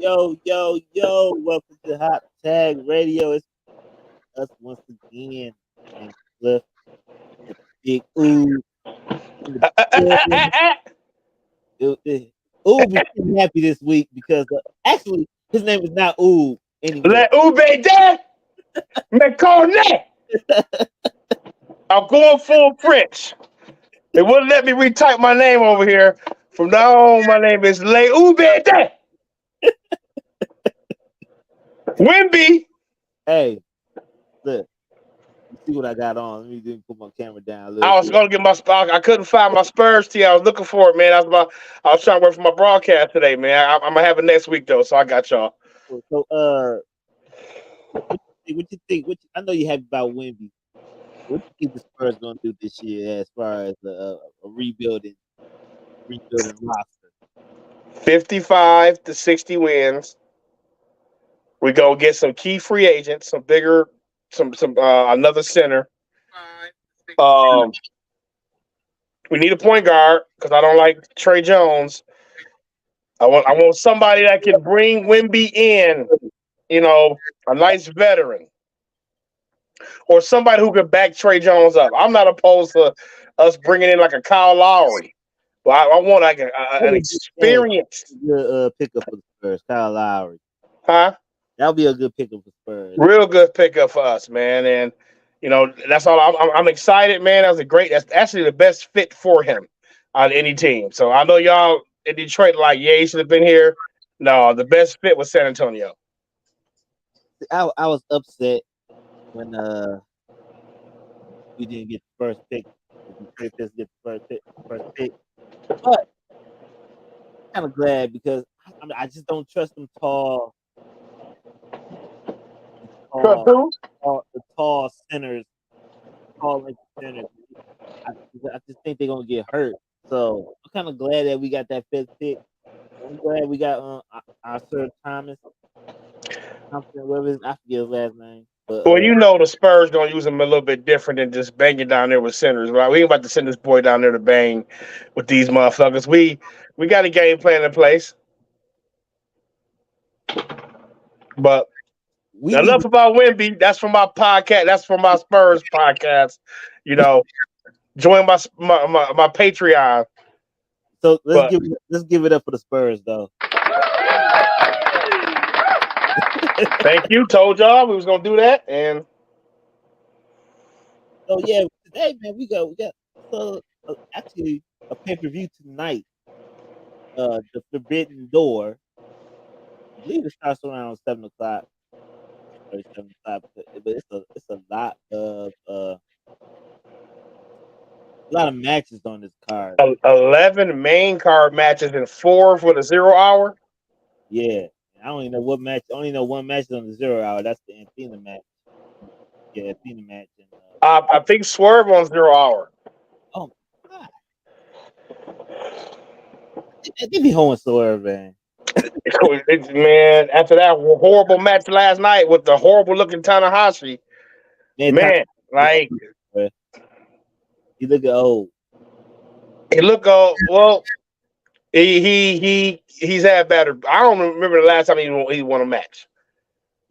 Yo. Welcome to Hot Tag Radio. It's us once again. And Cliff, the Big Oob. Oob is pretty happy this week because actually his name is not Oob anymore. Let Ube dead. McCornett. I'm going full French. They wouldn't let me retype my name over here. From now on, my name is Le Ube dead. Wimby. Hey, look. You see what I got on. Let me just put my camera down. I was gonna get my spot. I couldn't find my Spurs tee. I was looking for it, man. I was trying to work for my broadcast today, man. I'm gonna have it next week though, so I got y'all. So what you think? I know you're happy about Wimby. What do you think the Spurs gonna do this year as far as a rebuilding roster? 55 to 60 wins. We go get some key free agents, some bigger, some another center. We need a point guard because I don't like Trey Jones. I want somebody that can bring Wimby in, a nice veteran, or somebody who can back Trey Jones up. I'm not opposed to us bringing in like a Kyle Lowry, but I want like an experienced pickup for the Spurs, Kyle Lowry. Huh? That'll be a good pickup for Spurs. Real good pickup for us, man. And that's all. I'm excited, man. That's actually the best fit for him on any team. So I know y'all in Detroit like, yeah, he should have been here. No, the best fit was San Antonio. I was upset when we didn't get the first pick. We get the first pick. But I'm kind of glad because I just don't trust them tall. The tall centers, tall centers. I just think they're gonna get hurt. So I'm kind of glad that we got that fifth pick. I'm glad we got our Sir Thomas. I forget his last name. But, well, the Spurs gonna use him a little bit different than just banging down there with centers. Right? We ain't about to send this boy down there to bang with these motherfuckers. We got a game plan in place, but. Enough about Wimby. That's from my podcast. That's from my Spurs podcast. Join my Patreon. So let's give it up for the Spurs, though. Thank you. Told y'all we was gonna do that, and so yeah, today, man, we got actually a pay-per-view tonight. The Forbidden Door. I believe it starts around 7:00. But it's a lot of matches on this card. 11 main card matches and 4 for the 0 hour. Yeah, I don't even know what match. I only know one match is on the 0 hour. That's the Athena match. Yeah, Athena match. And, I think Swerve on 0 hour. Oh my God! Give me Swerve, man. Man, after that horrible match last night with the horrible looking Tanahashi, man, like he look old. He look old. Well, he's had better. I don't remember the last time he won a match.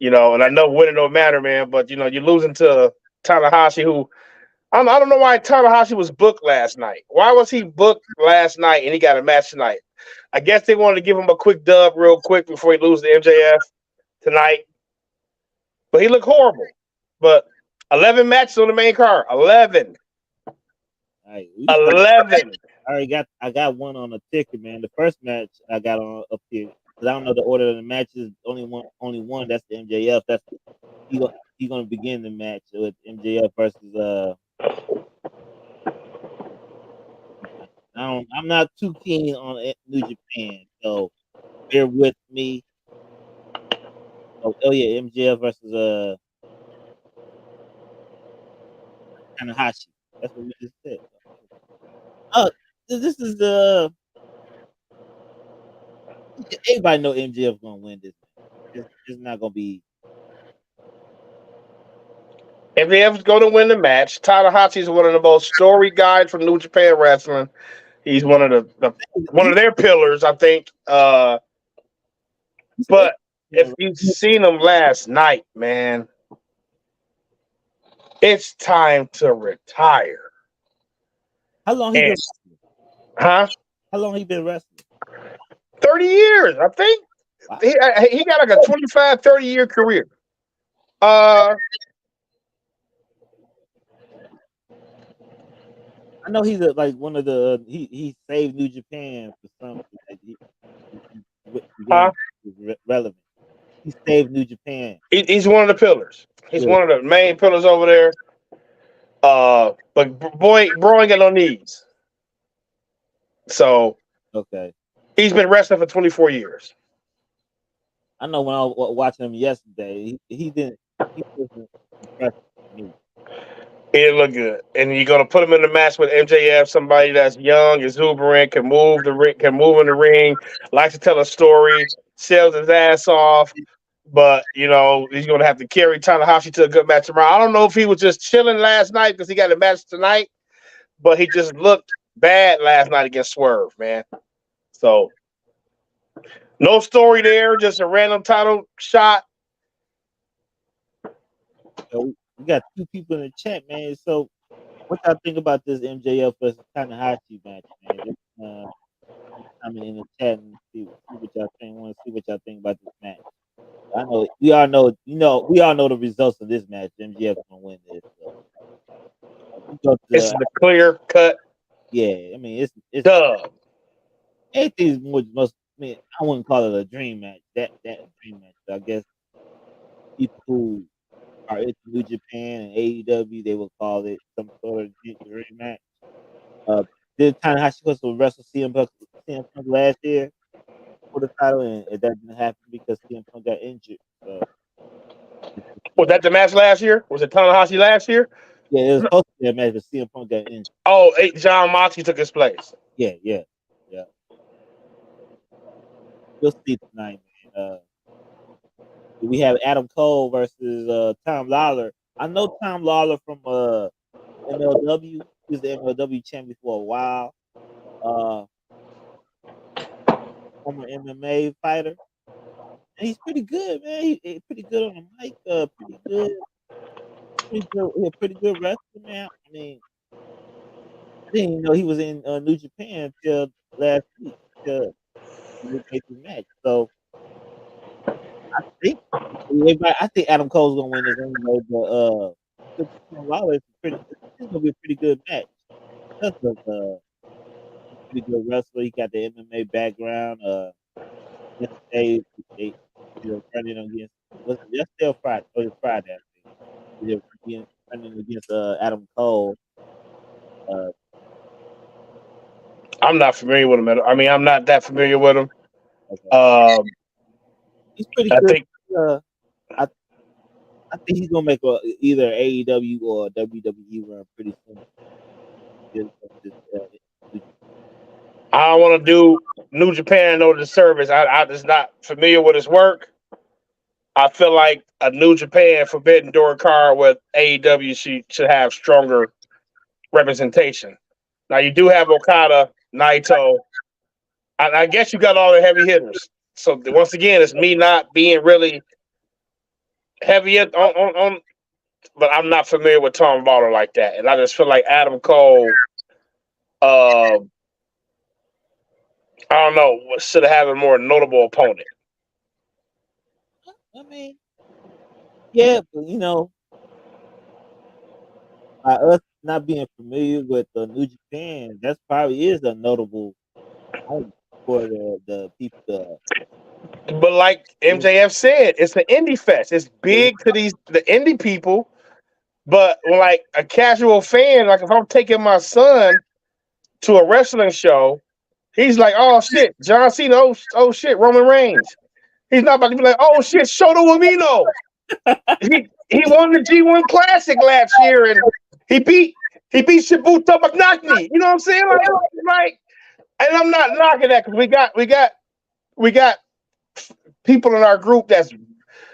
And I know winning don't matter, man. But you're losing to Tanahashi, who I don't know why Tanahashi was booked last night. Why was he booked last night and he got a match tonight? I guess they wanted to give him a quick dub real quick before he loses to MJF tonight. But he looked horrible. But 11 matches on the main card. 11. All right, 11. I got one on the ticket, man. The first match I got on up here because I don't know the order of the matches. Only one. That's the MJF. That's he's gonna begin the match with MJF versus I'm not too keen on New Japan, so bear with me. Oh yeah, MJF versus Tanahashi. That's what we just said. This is everybody know MJF gonna win this. It's not gonna be. MJF's going to win the match. Tanahashi is one of the most storied guys from New Japan Wrestling. He's one of their pillars, I think. But if you seen him last night, man, it's time to retire. How long he been? Huh? How long he been wrestling? 30 years, I think. Wow. He got like a 25, 30-year career. I know he's like one of the he saved New Japan for something. Like relevant. He saved New Japan. He's one of the pillars. He's one of the main pillars over there. But bro ain't got no knees. So okay, he's been wrestling for 24 years. I know when I was watching him yesterday, he didn't. He wasn't impressive to me. He didn't look good, and you're gonna put him in the match with MJF, somebody that's young, exuberant, can move in the ring, likes to tell a story, sells his ass off. But you know he's gonna have to carry Tanahashi to a good match tomorrow. I don't know if he was just chilling last night because he got a match tonight, but he just looked bad last night against Swerve, man. So no story there, just a random title shot. So we got two people in the chat, man. So what y'all think about this MJF versus Tanahashi match, man? I'm in the chat and see what y'all think. Want to see what y'all think about this match. I know we all know, we all know the results of this match. MJF gonna win this. So. It's the clear cut. Yeah, I mean it's dub. Anything's most. I mean, I wouldn't call it a dream match. That dream match. I guess people who are into New Japan and AEW, they will call it some sort of dream match. Did Tanahashi supposed to wrestle CM Punk last year for the title, and that didn't happen because CM Punk got injured. Was that the match last year? Was it Tanahashi last year? Yeah, it was supposed to be a match, but CM Punk got injured. Oh, John Moxley took his place. Yeah. You'll see tonight, man. We have Adam Cole versus Tom Lawler. I know Tom Lawler from MLW. He was the MLW champion for a while. Former MMA fighter. And he's pretty good, man. He's pretty good on the mic. Pretty good wrestler, man. I mean, I didn't even know he was in New Japan until last week. Until we made the match. So I think Adam Cole's gonna win this anyway, but Lawler it's gonna be a pretty good match. That's a pretty good wrestler. He got the MMA background. Yesterday they were running against yesterday or Friday? Oh, it's Friday. I think. They were running against Adam Cole. I'm not familiar with him. I'm not that familiar with him. Okay. He's pretty good. I think he's gonna make either AEW or WWE run pretty soon. I don't want to do New Japan no disservice. I just not familiar with his work. I feel like a New Japan Forbidden Door card with AEW should have stronger representation. Now you do have Okada, Naito. I guess you got all the heavy hitters. So once again, it's me not being really heavy on, but I'm not familiar with Tom Lawler like that, and I just feel like Adam Cole. I don't know, should have a more notable opponent. I mean, yeah, but by us not being familiar with New Japan, that probably is a notable opponent for the people. But like MJF said, it's an indie fest. It's big to the indie people. But like a casual fan, like if I'm taking my son to a wrestling show, he's like, "Oh shit, John Cena! Oh shit, Roman Reigns." He's not about to be like, "Oh shit, Shota Umino." he won the G1 Classic last year, and he beat Shibuya Magnani. You know what I'm saying? Like, and I'm not knocking that because we got people in our group that's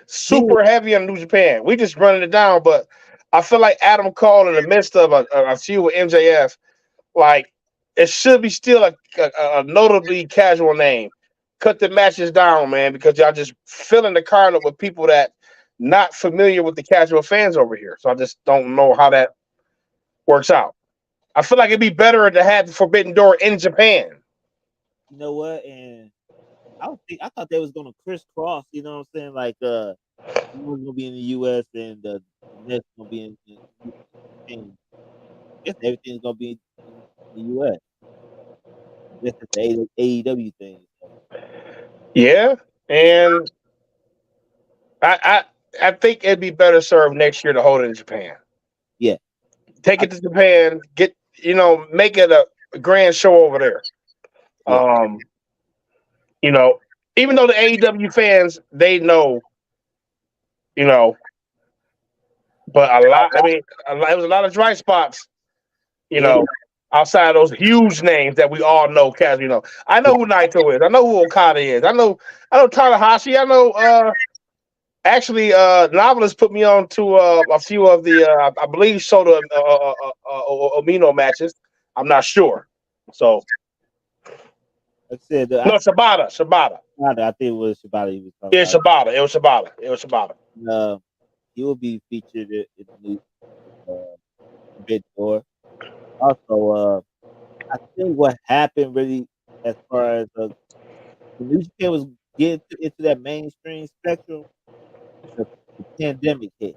super heavy on New Japan. We just running it down, but I feel like Adam Cole in the midst of a feud with MJF, like it should be still a notably casual name. cut the matches down, man, because y'all just filling the card up with people that not familiar with the casual fans over here. So I just don't know how that works out. I feel like it'd be better to have the Forbidden Door in Japan. You know what? And I thought they was gonna crisscross. You know what I'm saying? Like one's gonna be in the U.S. and the next gonna be in Japan. I guess everything's gonna be in the U.S. This is the AEW thing. So. Yeah, and I I think it'd be better served next year to hold it in Japan. Yeah, Take it to Japan, make it a grand show over there. yeah. You know, even though the AEW fans they know, you know, but a lot. I mean, it was a lot of dry spots. You Yeah, know, outside of those huge names that we all know, Kaz. I know who Naito is. I know who Okada is. I know Tanahashi. I know. Actually, Novelist put me on to a few of the, I believe, Soda Omino matches. I'm not sure. So, like I said, no, Shibata. I think it was Shibata he was talking Yeah, about. Shibata. Uh, he will be featured in the new Forbidden Door. Also, I think what happened really, as far as the New Japan was getting into that mainstream spectrum, the, the pandemic hit,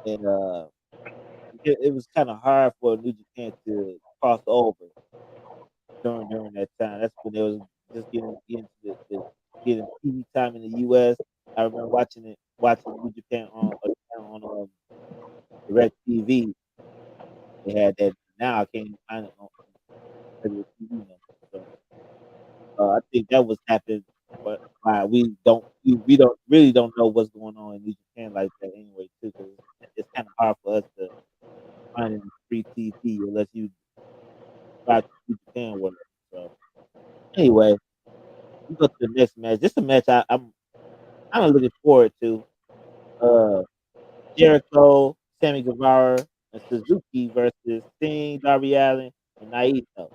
and it was kind of hard for New Japan to cross over during that time. That's when they was just getting to getting TV time in the U.S. I remember watching New Japan on Direct TV. They had that. Now I can't find it on regular TV now. So I think that was happening. But why we don't really don't know what's going on in New Japan like that anyway too. Cause it's kind of hard for us to find any free TV unless you watch New Japan work. So anyway, we go to the next match. This is a match I'm kind of looking forward to. Uh, Jericho, Sammy Guevara, and Suzuki versus Sting, Darby Allin, and Naito.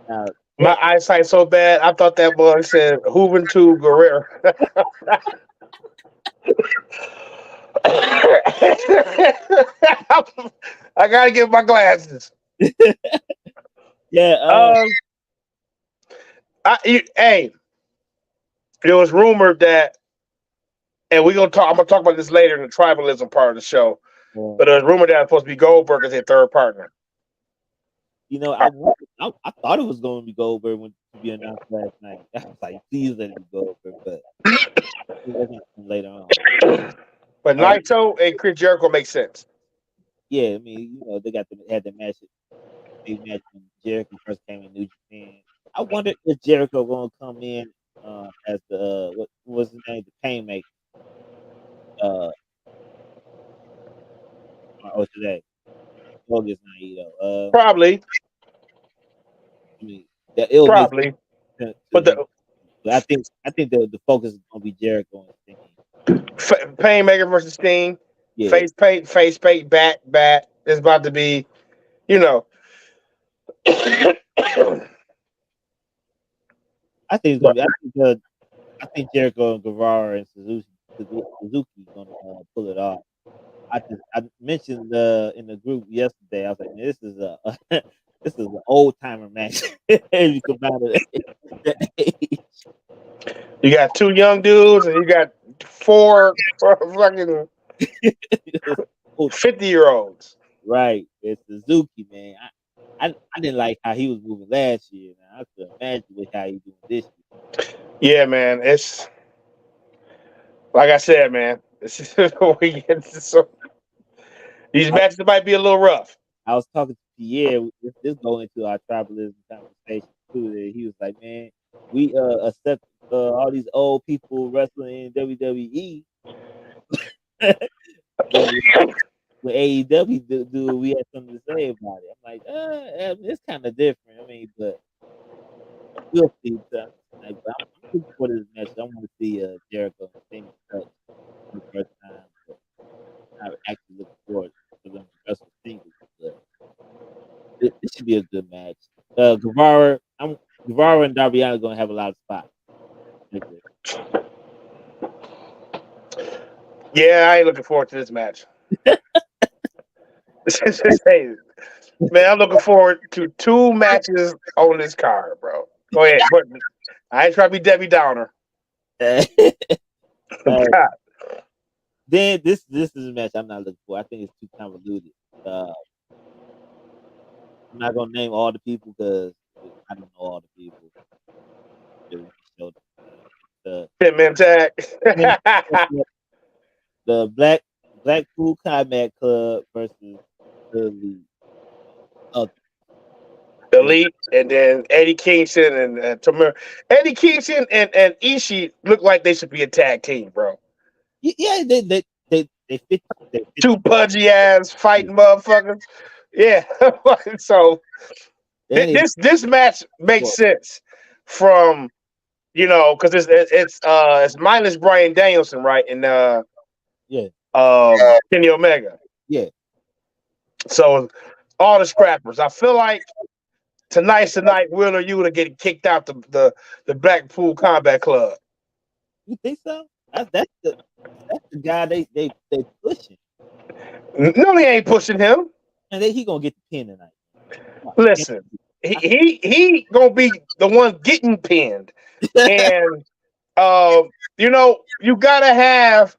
Now, My eyesight so bad, I thought that boy said Hooven to Guerrero. I gotta get my glasses. yeah, Hey, it was rumored that, and I'm gonna talk about this later in the tribalism part of the show. But it was rumored that it's supposed to be Goldberg as a third partner. you know, I thought it was going to be Goldberg when to be announced last night. I was like, please let it be Goldberg, but that's not later on. But Naito and Chris Jericho make sense. Yeah, I mean, they had the match, big match when Jericho first came in New Japan. I wonder if Jericho going to come in as the what was his name, the Painmaker, or today. August Naito. Probably. I mean, it'll make Probably. sense to But him. But I think the focus is going to be Jericho and Sting. Painmaker versus Sting. Yeah, Face paint, bat. It's about to be, you know. I think it's gonna be. I think Jericho and Guevara and Suzuki gonna pull it off. I mentioned in the group yesterday. I was like, man, this is a this is an old timer match. If you combine it, You got two young dudes and you got four fucking 50-year-olds. right? It's Suzuki, man. I didn't like how he was moving last year. Now I could imagine with how he's doing this year. Yeah, man. It's like I said, man. This is we get so these matches might be a little rough. I was talking to Pierre. This go into our tribalism conversation too. That he was like, "Man, we accept all these old people wrestling in WWE, but with AEW, do we have something to say about it?" I'm like, it's kind of different. I mean, but we'll see. Like, but I'm looking for this match. I want to see Jericho and Sting touch for the first time. But I'm actually looking forward to them to wrestle singles. But this should be a good match. Guevara, Guevara and Darby Allin gonna have a lot of spots. Yeah, I ain't looking forward to this match. Hey, man, I'm looking forward to 2 matches on this card, bro. Go ahead, but I ain't trying to be Debbie Downer. God. Then this is a match I'm not looking for. I think it's too convoluted. I'm not gonna name all the people because I don't know all the people. Pitman tag. The Blackpool Combat Club versus the Elite. Elite, and then Eddie Kingston and Tamir. Eddie Kingston and Ishii look like they should be a tag team, bro. Yeah, they fit. 2 pudgy ass fighting motherfuckers. Yeah. So this match makes sense from, you know, because it's minus Bryan Danielson, right? And Kenny Omega. Yeah. So all the scrappers. I feel like tonight's the night Will or you to get kicked out the Blackpool Combat Club. You think so? That's the guy they pushing. No, they ain't pushing him. And he gonna get the pin tonight. Listen, he gonna be the one getting pinned. And you know, you gotta have,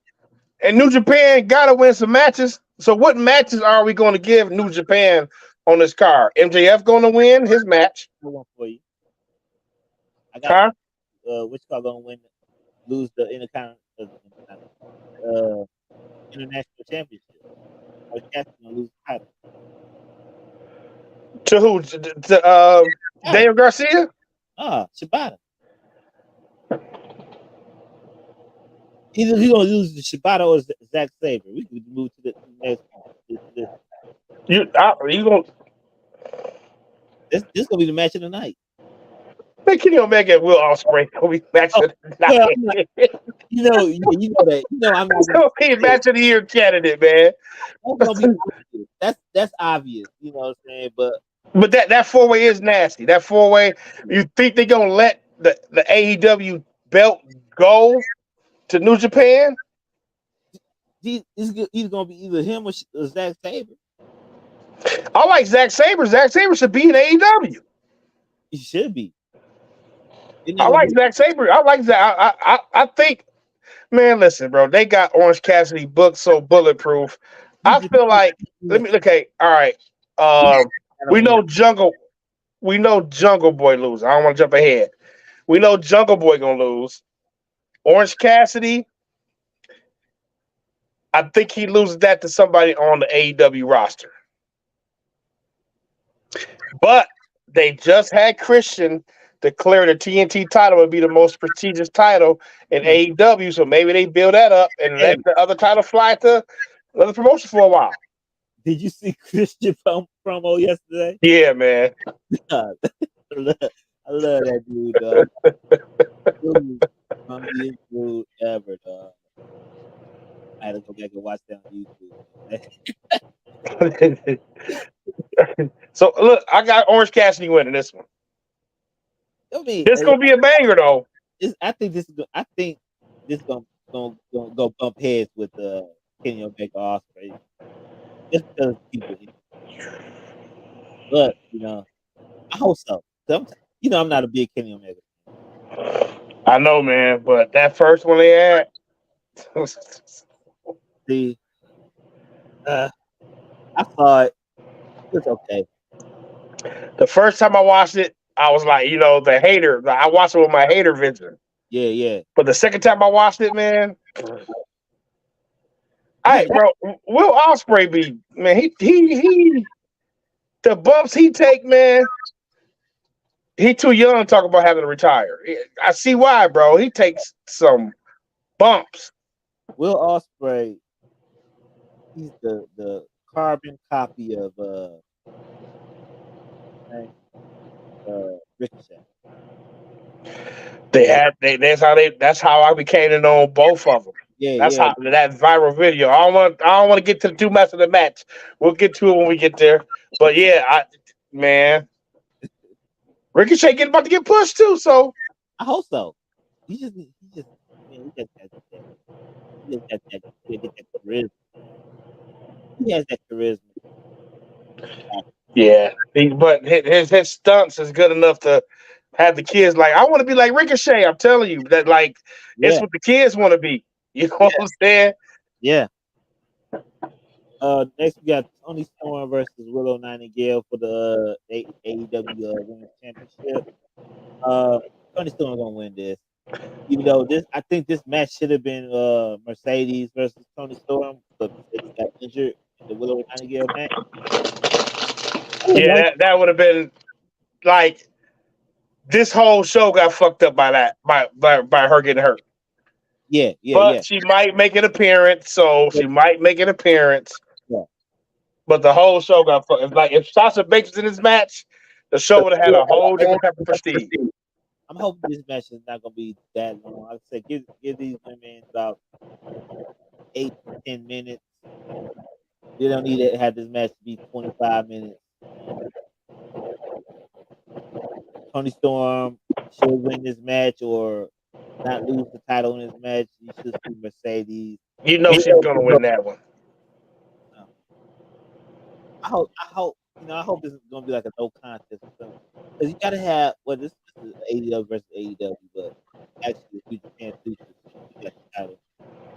and New Japan gotta win some matches. So what matches are we gonna give New Japan on this card? MJF gonna win his match. One for you. I got which card gonna win? Lose the international championship. Or Cass gonna lose the title. To who? To Daniel Garcia? Shibata. Either he gonna lose the Shibata or Zack Sabre. We could move to the next one. You gonna? This gonna be the match of the night. Man, Kenny Omega and Will Ospreay gonna be match of the night. You know that. You know I'm not gonna be match of the year candidate, man. That's obvious. You know what I'm saying? But that 4-way is nasty. That 4-way, you think they're gonna let the AEW belt go to New Japan? He's gonna be either him or Zack Sabre. I like Zack Sabre. Zack Sabre should be in AEW. He should be. I like Zack Sabre. I like that. I think, man, listen, bro. They got Orange Cassidy booked so bulletproof. I feel like all right. We know Jungle Boy lose. I don't want to jump ahead. We know Jungle Boy gonna lose. Orange Cassidy, I think he loses that to somebody on the AEW roster. But they just had Christian declare the TNT title would be the most prestigious title in AEW, so maybe they build that up and let the other title fly to another promotion for a while. Did you see Christian promo yesterday? Yeah, man. I love that dude, dog. Funniest dude ever, dog. I had to go back and watch that on YouTube. So look, I got Orange Cassidy winning this one. I mean, this gonna be a banger, though. I think this gonna go bump heads with Kenny Omega Ospreay. Just because people, but you know, I hope so. I'm not a big Kenny Omega. I know, man, but that first one they had. See, I saw it. It's okay. The first time I watched it, I was like, the hater. I watched it with my hater vision. Yeah. But the second time I watched it, man. All right, bro. Will Ospreay be, man? He the bumps he take, man. He too young to talk about having to retire. I see why, bro. He takes some bumps. Will Ospreay, he's the carbon copy of Ricochet. That's how I became to know both of them. That's how that viral video. I don't want to get to too much of the match. We'll get to it when we get there. But yeah, man. Ricochet about to get pushed too, so I hope so. He just, man, he just got that. He just got that. He get that charisma. He has that charisma. yeah. But his stunts is good enough to have the kids like, I want to be like Ricochet. I'm telling you that, like, it's Yeah, what the kids want to be. You know yeah, what I'm saying? yeah. Next we got Tony Storm versus Willow Nightingale for the AEW Women's Championship. Uh, Tony Storm gonna win this. Even though I think this match should have been Mercedes versus Tony Storm, but Mercedes got injured in the Willow Nightingale match. Yeah, that would have been like, this whole show got fucked up by that, by her getting hurt. Yeah, yeah, But yeah, she might make an appearance, so yeah, she might make an appearance. yeah. But the whole show got fucked. Like, if Sasha Banks was in this match, the show would have had a whole different type of prestige. I'm hoping this match is not gonna be that long. Like I said, give these women about 8 to 10 minutes. They don't need to have this match to be 25 minutes. Tony Storm should win this match or not lose the title in this match. You should see Mercedes. You know she's gonna win that one. I hope this is gonna be like a no contest or something. Because you gotta have this is AEW versus AEW, but actually New Japan too, she got the title.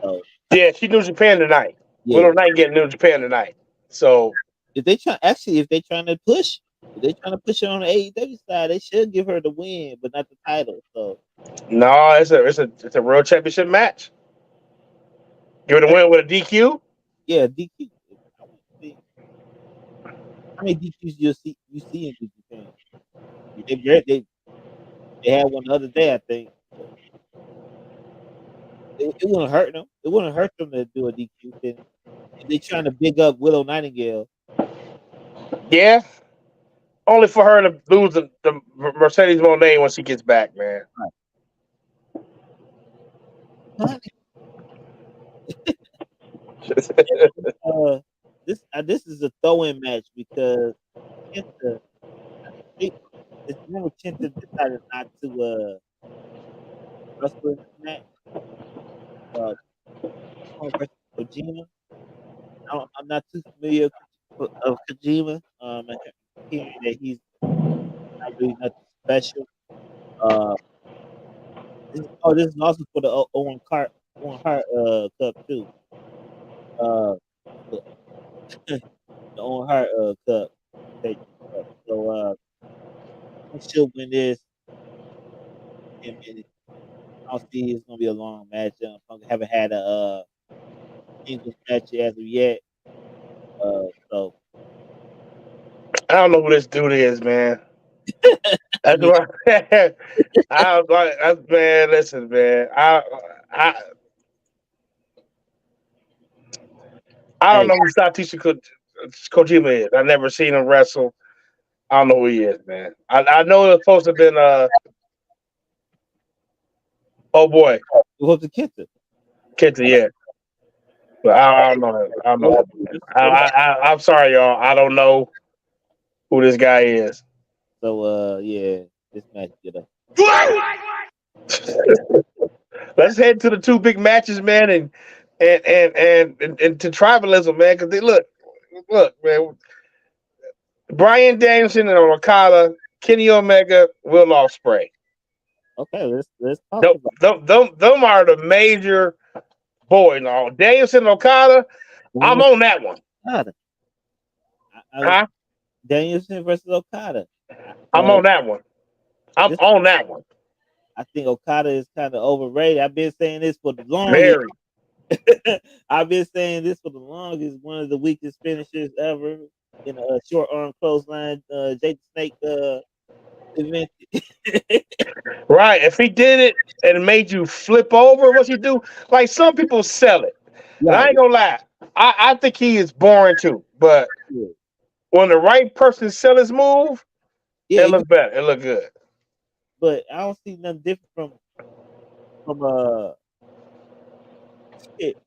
So Yeah, she New Japan tonight. yeah, Willow Night getting New Japan tonight. So if they trying to push, if they trying to push her on the AEW side, they should give her the win, but not the title. So no, it's a world championship match. Give it a win with a DQ. yeah, DQ. I want to see how many DQs you see in New Japan. They had one the other day, I think. So it wouldn't hurt them. It wouldn't hurt them to do a DQ finish. If they trying to big up Willow Nightingale, Yeah, only for her to lose the Mercedes Moné when she gets back, man. right. This is a throw-in match because Kenta, they, remember Kenta decided not to wrestle in this match. Uh, versus Kojima. I'm not too familiar of Kojima. I kept hearing that he's not really nothing special. Uh, this is also for the Owen Hart Cup too. Uh, the, the Owen Hart Cup. So he should win this in 10 minutes. I don't see it's gonna be a long match. I haven't had a singles match as of yet. So I don't know who this dude is, man. I That's mean, what I was like, man. Listen, man. I I don't hey, know who Kojima is. I never seen him wrestle. I don't know who he is, man. I know it's supposed to have been oh boy, what's the Kenta? Kenta, yeah. But I don't know him. I don't know him, man. I'm sorry, y'all. I don't know who this guy is. So yeah, this match get up. Let's head to the two big matches, man, and to tribalism, man, because they look, man. Brian Danielson and Okada, Kenny Omega, Will Ospreay. Okay, let's talk about Them are the major boy. No, Danielson and Okada. I'm on that one. Okada. Huh? Danielson versus Okada. I'm on that one. I'm This, on that one. I think Okada is kind of overrated. I've been saying this for the longest. Very. I've been saying this for the longest. One of the weakest finishers ever in a short arm clothesline. Jake the Snake event. Right. If he did it and it made you flip over, what's he do? Like, some people sell it. And I Right. ain't gonna lie. I think he is boring too. But Yeah. when the right person sell his move, Yeah, it look better. It look good. but I don't see nothing different from shit.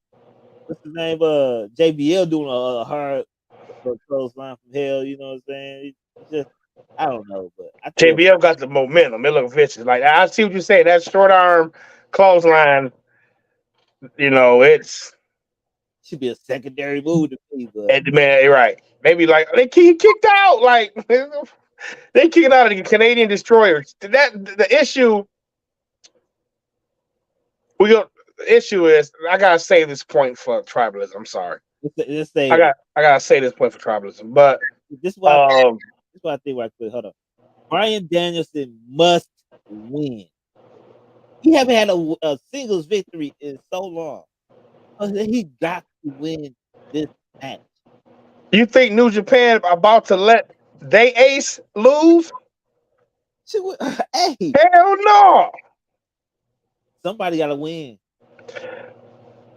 What's his name? JBL doing a hard clothesline from hell. You know what I'm saying? It's just I don't know, but I think JBL got the momentum. It look vicious. Like I see what you're saying. That short arm clothesline, it's should be a secondary move to me, but man, right. Maybe like they kicked out. Like they kicked out of the Canadian destroyers. The issue the issue is I gotta say this point for tribalism. I'm sorry. let's say I gotta say this point for tribalism. But this is what I think right quick. Hold on. Bryan Danielson must win. He haven't had a singles victory in so long. He got to win this match. you think New Japan about to let they ace lose? Hey, Hell no. somebody got to win.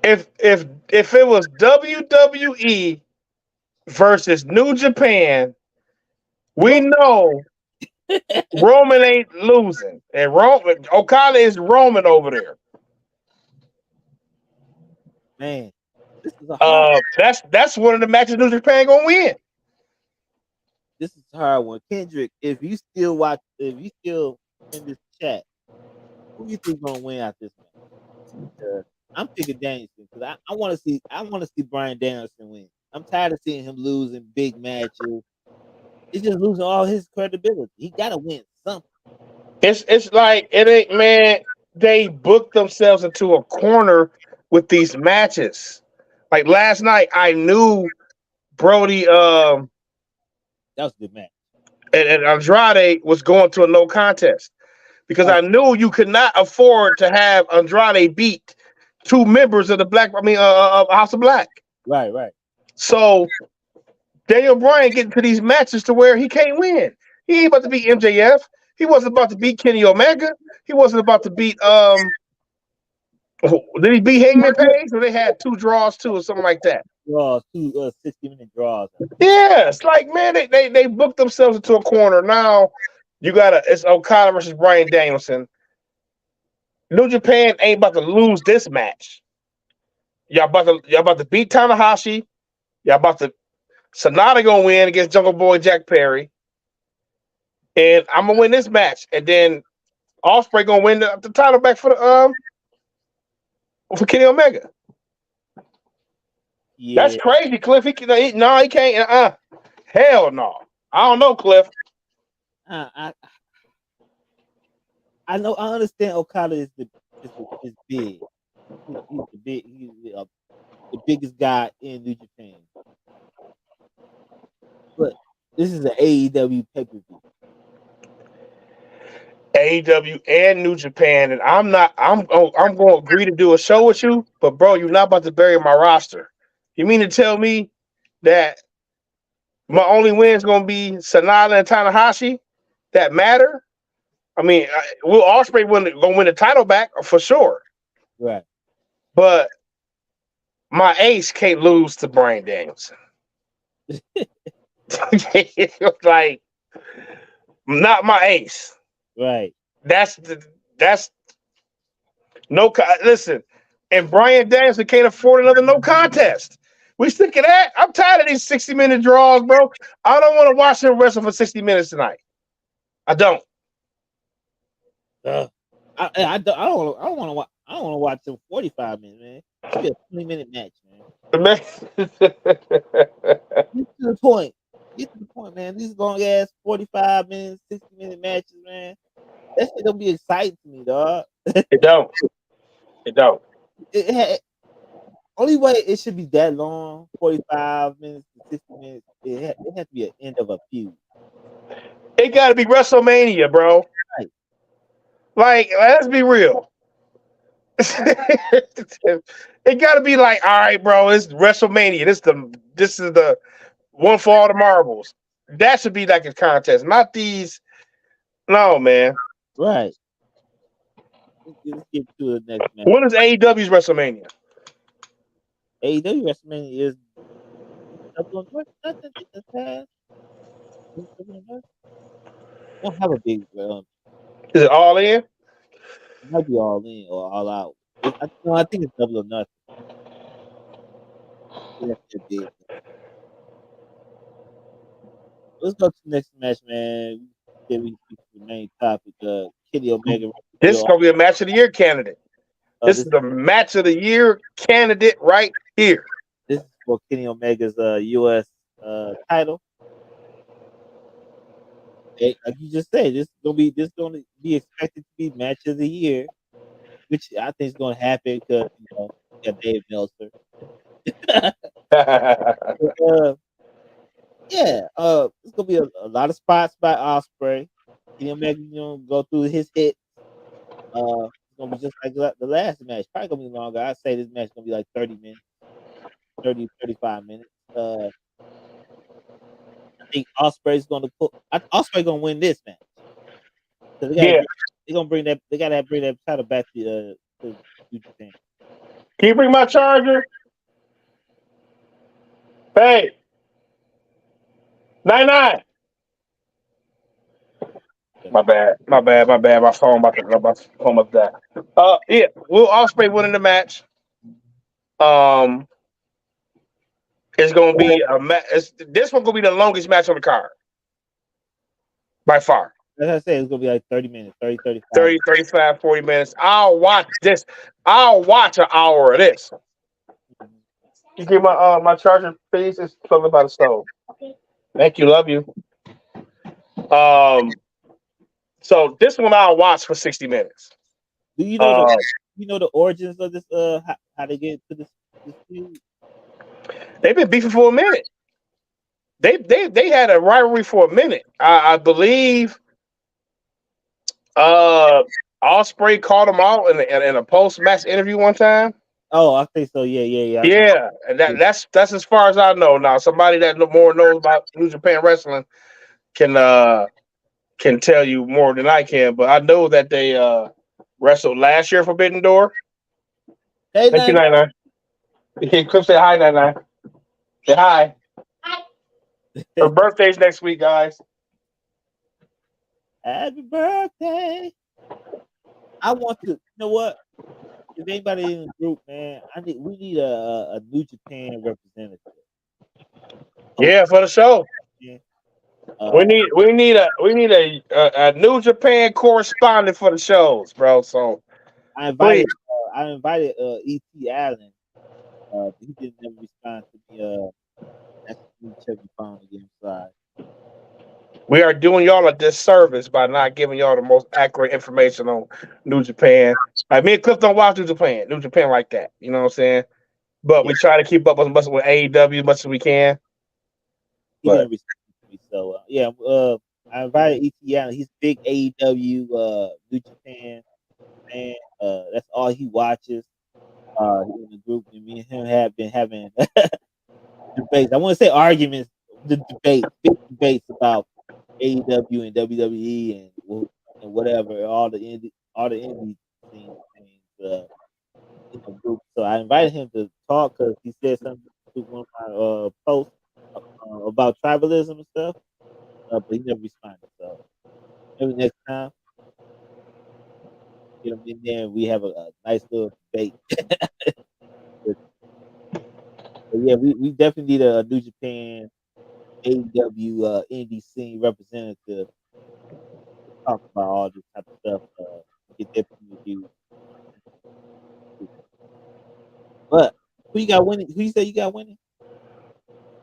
If it was WWE versus New Japan, we know Roman ain't losing, and Okada is Roman over there. Man, this is a hard. That's one of the matches New Japan gonna win. This is a hard one, Kendrick. If you still in this chat, who you think gonna win out this match? I'm picking Danielson because I want to see Bryan Danielson win. I'm tired of seeing him losing big matches. He's just losing all his credibility. He gotta win something. It's like it ain't, man. They booked themselves into a corner with these matches. Like last night, I knew Brody That was a good match. and Andrade was going to a no contest because I knew you could not afford to have Andrade beat two members of House of Black. Right. So Daniel Bryan getting to these matches to where he can't win. He ain't about to beat MJF. He wasn't about to beat Kenny Omega. He wasn't about to beat did he beat Hangman Page? Or they had 2 draws too, or something like that. Draws, 2 60-minute draws. Yeah, it's like, man, they booked themselves into a corner. Now it's Okada versus Bryan Danielson. New Japan ain't about to lose this match. Y'all about to beat Tanahashi. Sonata gonna win against Jungle Boy Jack Perry. And I'm gonna win this match. And then Ospreay gonna win the title back for Kenny Omega. Yeah. That's crazy, Cliff. He can't. Hell no. I don't know, Cliff. I know. I understand. Okada is big. He's the biggest guy in New Japan. But this is an AEW pay-per-view. AEW and New Japan, and I'm going to agree to do a show with you, but bro, you're not about to bury my roster. You mean to tell me that my only win is going to be Sonata and Tanahashi that matter? I mean, will Ospreay going to win the title back for sure? Right. But my ace can't lose to Bryan Danielson. Like, not my ace. Right. That's no. Listen, and Bryan Danielson can't afford another no contest. We sick of that. I'm tired of these 60-minute draws, bro. I don't want to watch him wrestle for 60 minutes tonight. I don't. I don't want to watch them 45 minutes, man. It be a 20-minute match, man. Get to the point, man. These long ass 45 minutes, 60-minute matches, man. That shit gonna be exciting to me, dog. It don't. Only way it should be that long, 45 minutes to 60 minutes. It has to be an end of a feud. It got to be WrestleMania, bro. Right. Like, let's be real. It got to be like, all right, bro. It's WrestleMania. This is the one for all the marbles. That should be like a contest, not these. No, man. Right. Let's get to the next match. When is AEW's WrestleMania? AEW WrestleMania is don't have a big Is it All In? It might be All In or All Out. I think it's Double or Nothing. let's go to the next match, man. Then we speak to the main topic. Kenny Omega. This is gonna be a match of the year candidate. This is the match of the year candidate right here. This is for Kenny Omega's U.S. Title. Hey, like you just said, this is gonna be expected to be match of the year, which I think is gonna happen because you got Dave Meltzer. Yeah, it's gonna be a lot of spots by Ospreay. Kenny Omega, go through his hits. It's gonna be just like the last match. Probably gonna be longer. I'd say this match is gonna be like 30 minutes, 35 minutes. I think Ospreay's gonna Ospreay gonna win this match. So they're gonna bring that. They gotta bring that title back to Japan. Can you bring my charger? Hey, 99. My bad. My phone about that. Yeah, Will Ospreay winning the match. It's gonna be a match. This one gonna be the longest match on the card by far. As I said, it's gonna be like 30 minutes, 35. 35, 40 minutes. I'll watch this. I'll watch an hour of this. You give my charger, please. It's plugged by the stove. Okay. Thank you. Love you. So this one I'll watch for 60 minutes. Do you know the origins of this? How they get to this feud? They've been beefing for a minute. They had a rivalry for a minute. I believe. Ospreay called him out in a post-match interview one time. Oh, I think so. Yeah. Yeah, and that's as far as I know. Now, somebody that more knows about New Japan wrestling can tell you more than I can. But I know that they wrestled last year Forbidden Door. Hey, thank you, 99. Can Cliff say hi, 99? Say hi. Hi. Her birthday's next week, guys. Happy birthday! I want to. You know what? If anybody in the group, man, we need a New Japan representative. Yeah, for the show. Yeah. We need a New Japan correspondent for the shows, bro. So I invited E.T. Allen. He didn't never respond to me. That's check the phone again. Sorry. We are doing y'all a disservice by not giving y'all the most accurate information on New Japan. Like me and Cliff don't watch New Japan like that. You know what I'm saying? But we try to keep up as much with AEW as much as we can. He didn't respond to me, so I invited E.T. Allen. He's big AEW New Japan fan. That's all he watches. In the group, and me and him have been having debates. I want to say arguments, big debates about AEW and WWE and whatever, all the indie things in the group. So I invited him to talk because he said something to one of my posts about tribalism and stuff, but he never responded. So maybe next time, get him in there and we have a nice little debate. But yeah, we definitely need a New Japan AEW indie scene representative to talk about all this type of stuff, get their point of view. But who you got winning? Who you say you got winning?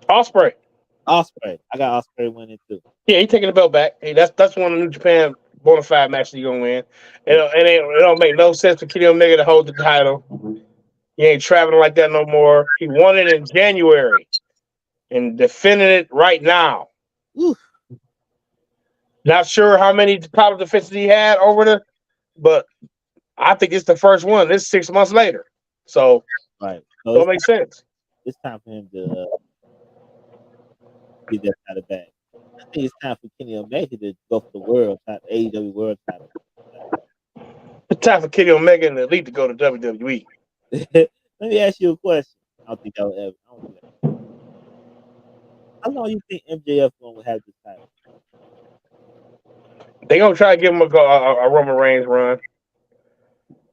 Ospreay. I got Ospreay winning too. Yeah, he taking the belt back. Hey, that's one of the New Japan bona fide matches you gonna win. It don't make no sense for Kenny Omega to hold the title. He ain't traveling like that no more. He won it in January and defending it right now. Oof. Not sure how many title defenses he had but I think it's the first one. This is 6 months later. So right. Don't make sense. It's time for him to get that title back. I think it's time for Kenny Omega to go for the world title, AEW world title. It's time for Kenny Omega and the Elite to go to WWE. Let me ask you a question. I don't think I would ever. How long do you think MJF gonna have this title? They gonna try to give him a Roman Reigns run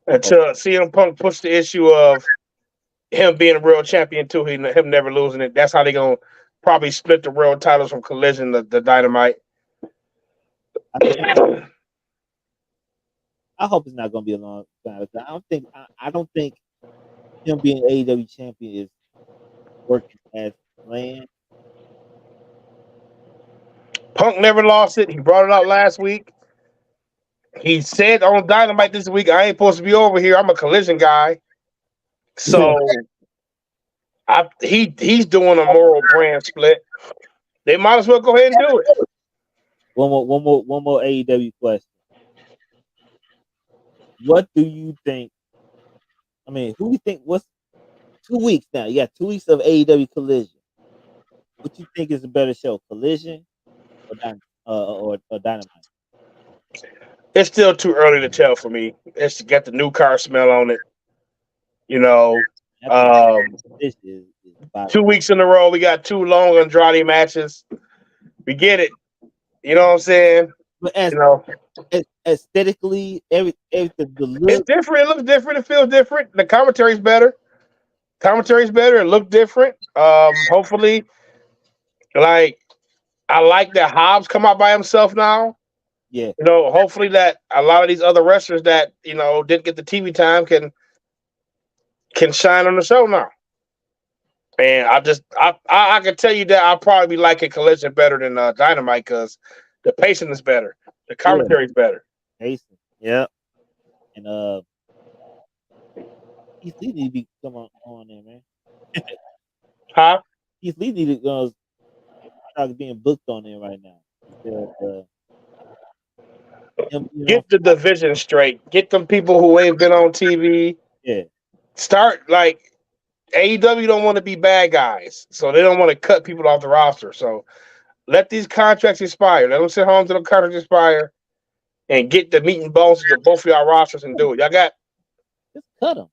until CM Punk push the issue of him being a real champion too. Him never losing it. That's how they gonna probably split the world titles from Collision the Dynamite. I hope it's not going to be a long time. I don't think him being AEW champion is working as planned. Punk never lost it. He brought it up last week. He said on Dynamite this week, I ain't supposed to be over here. I'm a Collision guy. So he's doing a moral brand split. They might as well go ahead and do it. One more AEW question. What do you think? I mean, who do you think? What's 2 weeks now? You got 2 weeks of AEW Collision. What you think is a better show, Collision or Dynamite? It's still too early to tell for me. It's got the new car smell on it. You know, This is 2 weeks in a row, we got 2 long Andrade matches. We get it. You know what I'm saying? But as aesthetically, everything the look, it's different. It looks different. It feels different. The commentary's better. It looked different. Hopefully, like I like that Hobbs come out by himself now. Yeah. You know, hopefully that a lot of these other wrestlers that didn't get the TV time can shine on the show now. And I can tell you that I'll probably be liking Collision better than Dynamite because the pacing is better, the commentary is better. Pacing, yeah. And Keith Lee need to be come on there, man. Huh? Keith Lee need to start being booked on there right now. Get the division straight. Get them people who ain't been on TV. Yeah. Start like AEW don't want to be bad guys, so they don't want to cut people off the roster. So let these contracts expire. Let them sit home till the contracts expire, and get the meat and bones of both of y'all rosters and do it. Y'all got just cut them.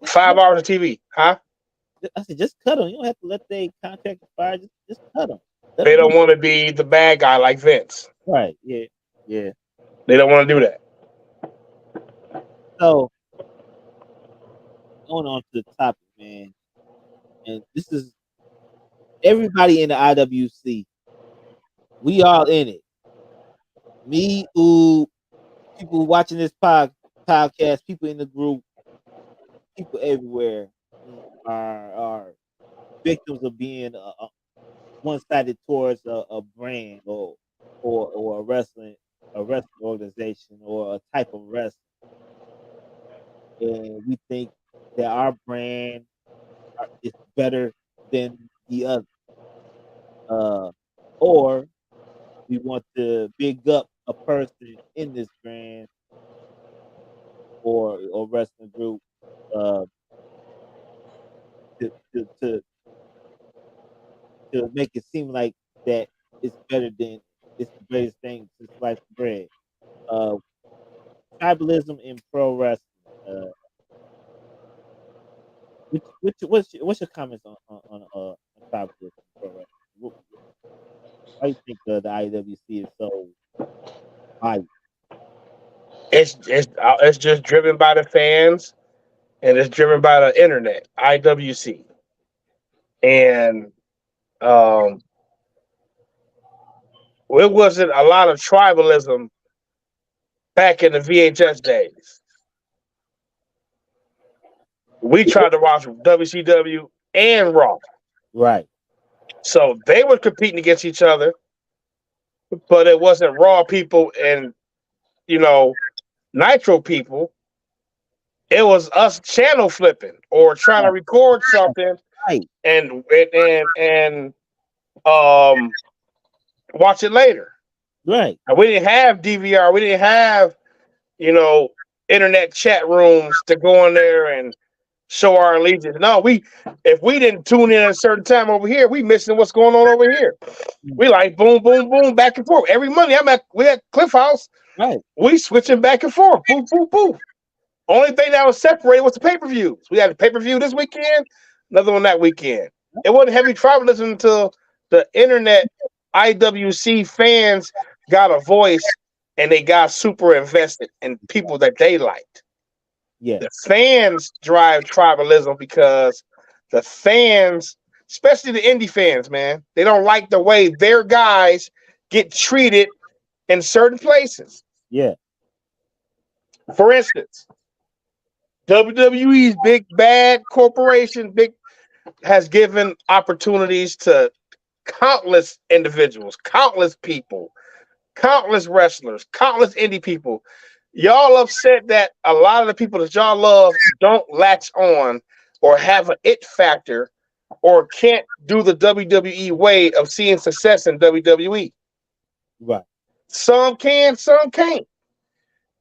5 hours of TV, huh? I said just cut them. You don't have to let their contract expire. Just cut them. They don't want to be the bad guy like Vince. Right? Yeah. Yeah. They don't want to do that. So going on to the topic, man, and this is everybody in the IWC. We all in it. Me, people watching this podcast, people in the group, people everywhere are victims of being one-sided towards a brand or a wrestling organization or a type of wrestling, and we think that our brand is better than the other, or we want to big up a person in this brand or wrestling group to make it seem like that it's better than it's the greatest thing since sliced bread. Tribalism in pro wrestling. What's your comments on tribalism in pro wrestling? Why do you think the IWC is so high? It's just driven by the fans, and it's driven by the internet. IWC, and it wasn't a lot of tribalism back in the VHS days. We tried to watch WCW and Raw. Right. So they were competing against each other, but it wasn't Raw people and Nitro people. It was us channel flipping or trying to record something and watch it later. Right. And we didn't have DVR. We didn't have internet chat rooms to go in there and show our allegiance. No, if we didn't tune in at a certain time over here, we missing what's going on over here. We like boom, boom, boom, back and forth. Every Monday, we at Cliff House. Right. We switching back and forth. Boom, boom, boom. Only thing that was separated was the pay-per-views. We had a pay-per-view this weekend, another one that weekend. It wasn't heavy tribalism until the internet IWC fans got a voice and they got super invested in people that they liked. Yeah. The fans drive tribalism because the fans especially the indie fans, man. They don't like the way their guys get treated in certain places. Yeah. For instance, WWE's big bad corporation, has given opportunities to countless individuals, countless people, countless wrestlers, countless indie people. Y'all upset that a lot of the people that y'all love don't latch on or have an it factor or can't do the WWE way of seeing success in WWE. Right. Some can, some can't.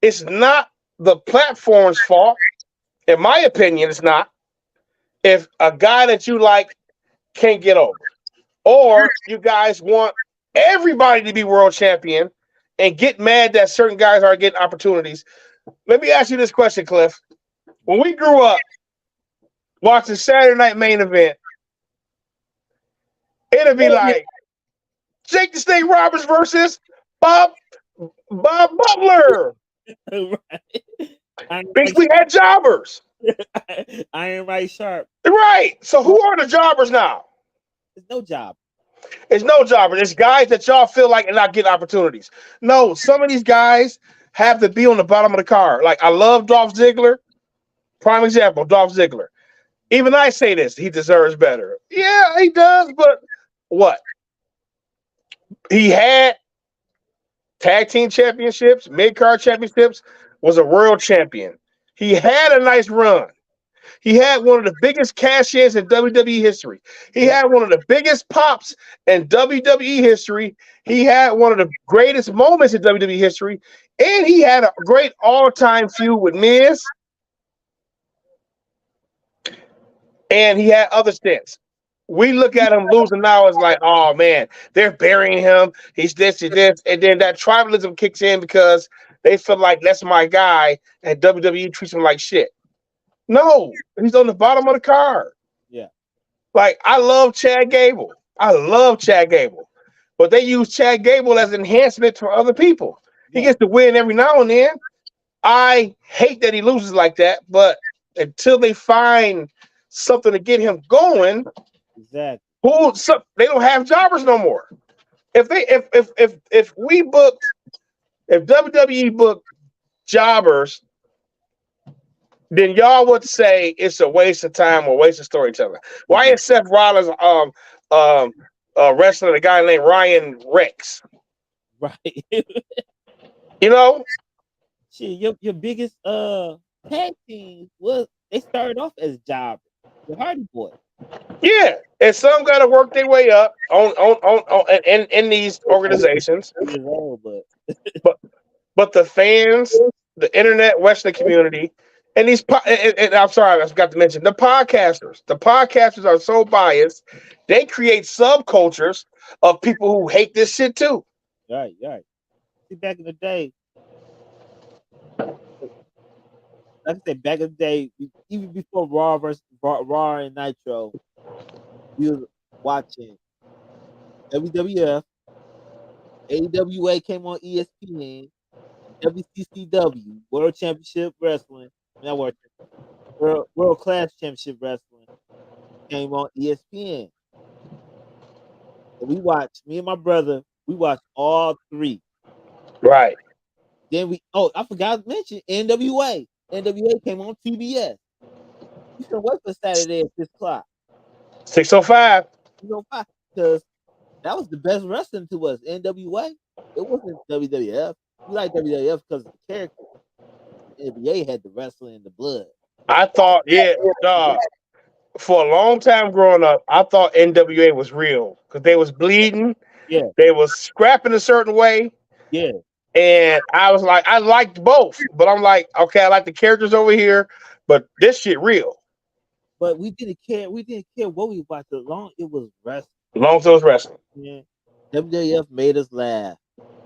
It's not the platform's fault. In my opinion, it's not. If a guy that you like can't get over, or you guys want everybody to be world champion and get mad that certain guys are getting opportunities. Let me ask you this question, Cliff. When we grew up watching Saturday Night Main Event, it'd be like Jake the Snake Roberts versus Bob Butler. Right. We had jobbers. Iron Right Sharp. Right. So who are the jobbers now? It's no job. It's no jobbers. It's guys that y'all feel like are not getting opportunities. No, some of these guys have to be on the bottom of the card. Like I love Dolph Ziggler. Prime example, Dolph Ziggler. Even I say this, he deserves better. Yeah, he does, but what? He had tag team championships, mid-card championships, was a world champion. He had a nice run. He had one of the biggest cash-ins in WWE history. He had one of the biggest pops in WWE history. He had one of the greatest moments in WWE history. And he had a great all-time feud with Miz. And he had other stints. We look at him losing now as like, oh man, they're burying him. He's this, he's this. And then that tribalism kicks in because they feel like that's my guy and WWE treats him like shit. No, he's on the bottom of the card. Yeah. Like, I love Chad Gable. But they use Chad Gable as enhancement for other people. He gets to win every now and then. I hate that he loses like that, but until they find something to get him going, exactly. They don't have jobbers no more. If WWE booked jobbers, then y'all would say it's a waste of time or waste of storytelling. Why is Seth Rollins wrestling a guy named Ryan Rex? Right. You know? Shit, your biggest tag team they started off as jobbers. The Hardy Boys. Yeah, and some got to work their way up in these organizations. But the fans, the internet Western community, and and I'm sorry, I forgot to mention the podcasters. The podcasters are so biased; they create subcultures of people who hate this shit too. Right. See, back in the day, like I said, back in the day, even before Raw and Nitro, we were watching WWF, AWA came on ESPN, WCCW, World Championship Wrestling, not World Class Championship Wrestling came on ESPN. And me and my brother, we watched all three. Right. Then I forgot to mention NWA. NWA came on TBS. You should wait for Saturday at 6:00. 6:05. 6:05, because that was the best wrestling to us. NWA. It wasn't WWF. We like WWF because of the character. NBA had the wrestling and the blood. I thought, for a long time growing up, I thought NWA was real because they was bleeding. Yeah. They was scrapping a certain way. Yeah. And I was like, I liked both, but I'm like, okay, I like the characters over here, but this shit real. But we didn't care. We didn't care what we watched. As long it was wrestling. As long as it was wrestling. Yeah. WWF made us laugh,